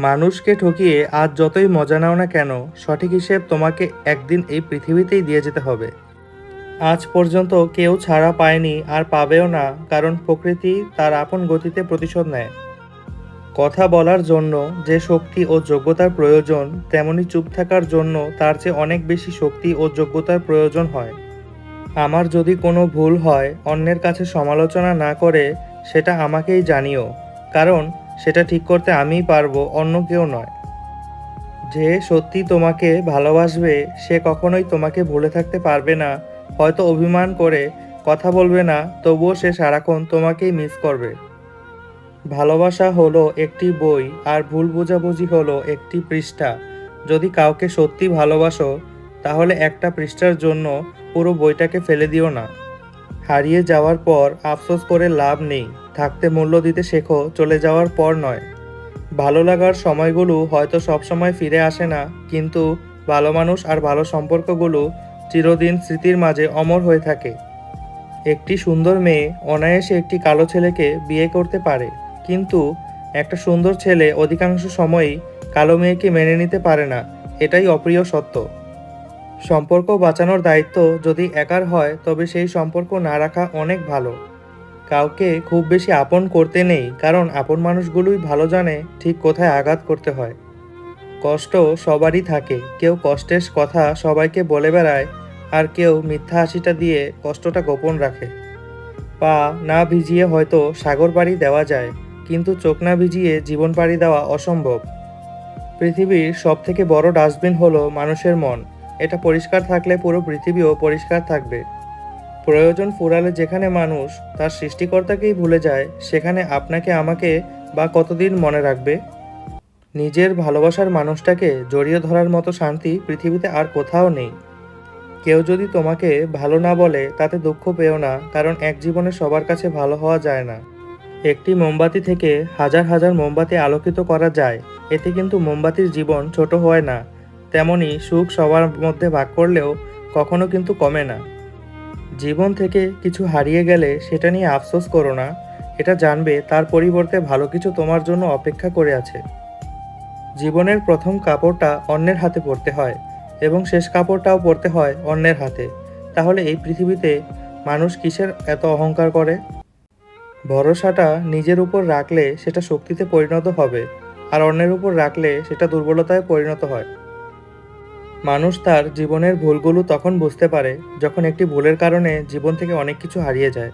মানুষকে ঠকিয়ে আজ যতই মজা নাও না কেন, সঠিক হিসেব তোমাকে একদিন এই পৃথিবীতেই দিয়ে যেতে হবে। আজ পর্যন্ত কেউ ছাড়া পায়নি আর পাবেও না, কারণ প্রকৃতি তার আপন গতিতে প্রতিশোধ নেয়। কথা বলার জন্য যে শক্তি ও যোগ্যতার প্রয়োজন, তেমনি চুপ থাকার জন্য তার চেয়ে অনেক বেশি শক্তি ও যোগ্যতার প্রয়োজন হয়। আমার যদি কোনো ভুল হয়, অন্যের কাছে সমালোচনা না করে সেটা আমাকেই জানিও, কারণ সেটা ঠিক করতে আমিই পারবো, অন্য কেউ নয়। যে সত্যি তোমাকে ভালোবাসবে সে কখনোই তোমাকে ভুলে থাকতে পারবে না। হয়তো অভিমান করে কথা বলবে না, তবুও সে সারাক্ষণ তোমাকেই মিস করবে। ভালোবাসা হলো একটি বই, আর ভুল বোঝাবুঝি হলো একটি পৃষ্ঠা। যদি কাউকে সত্যি ভালোবাসো, তাহলে একটা পৃষ্ঠার জন্য পুরো বইটাকে ফেলে দিও না। হারিয়ে যাওয়ার পর আফসোস করে লাভ নেই। থাকতে মূল্য দিতে শেখো, চলে যাওয়ার পর নয়। ভালো লাগার সময়গুলো হয়তো সবসময় ফিরে আসে না, কিন্তু ভালো মানুষ আর ভালো সম্পর্কগুলো চিরদিন স্মৃতির মাঝে অমর হয়ে থাকে। একটি সুন্দর মেয়ে অনায়াসে একটি কালো ছেলেকে বিয়ে করতে পারে, কিন্তু একটা সুন্দর ছেলে অধিকাংশ সময়ই কালো মেয়েকে মেনে নিতে পারে না। এটাই অপ্রিয় সত্য। সম্পর্ক বাঁচানোর দায়িত্ব যদি একার হয়, তবে সেই সম্পর্ক না রাখা অনেক ভালো। কাউকে খুব বেশি আপন করতে নেই, কারণ আপন মানুষগুলোই ভালো জানে ঠিক কোথায় আঘাত করতে হয়। কষ্ট সবারই থাকে, কেউ কষ্টের কথা সবাইকে বলে বেড়ায়, আর কেউ মিথ্যা হাসিটা দিয়ে কষ্টটা গোপন রাখে। পা না ভিজিয়ে হয়তো সাগর পাড়ি দেওয়া যায়, কিন্তু চোখ না ভিজিয়ে জীবন পাড়ি দেওয়া অসম্ভব। পৃথিবীর সবথেকে বড় ডাস্টবিন হলো মানুষের মন। এটা পরিষ্কার থাকলে পুরো পৃথিবীও পরিষ্কার থাকবে। প্রয়োজন ফুরালে যেখানে মানুষ তার সৃষ্টিকর্তাকেই ভুলে যায়, সেখানে আপনাকে আমাকে বা কতদিন মনে রাখবে? নিজের ভালোবাসার মানুষটাকে জড়িয়ে ধরার মতো শান্তি পৃথিবীতে আর কোথাও নেই। কেউ যদি তোমাকে ভালো না বলে, তাতে দুঃখ পেও না, কারণ এক জীবনে সবার কাছে ভালো হওয়া যায় না। একটি মোমবাতি থেকে হাজার হাজার মোমবাতি আলোকিত করা যায়, এতে কিন্তু মোমবাতির জীবন ছোট হয় না। তেমনি সুখ সবার মধ্যে ভাগ করলেও কখনো কিন্তু কমে না। জীবন থেকে কিছু হারিয়ে গেলে সেটা নিয়ে আফসোস করো না। এটা জানবে তার পরিবর্তে ভালো কিছু তোমার জন্য অপেক্ষা করে আছে। জীবনের প্রথম কাপড়টা অন্যের হাতে পরতে হয়, এবং শেষ কাপড়টাও পরতে হয় অন্যের হাতে। তাহলে এই পৃথিবীতে মানুষ কিসের এত অহংকার করে? ভরসাটা নিজের উপর রাখলে সেটা শক্তিতে পরিণত হবে, আর অন্যের উপর রাখলে সেটা দুর্বলতায় পরিণত হয়। মানুষ তার জীবনের ভুলগুলো তখন বুঝতে পারে, যখন একটি ভুলের কারণে জীবন থেকে অনেক কিছু হারিয়ে যায়।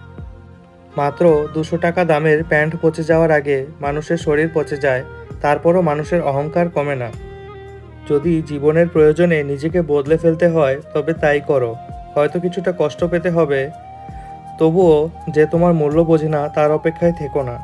মাত্র 200 টাকা দামের প্যান্ট পচে যাওয়ার আগে মানুষের শরীর পচে যায়, তারপরও মানুষের অহংকার কমে না। যদি জীবনের প্রয়োজনে নিজেকে বদলে ফেলতে হয়, তবে তাই করো। হয়তো কিছুটা কষ্ট পেতে হবে, তবুও যে তোমার মূল্য বোঝে না তার অপেক্ষায় থেকো না।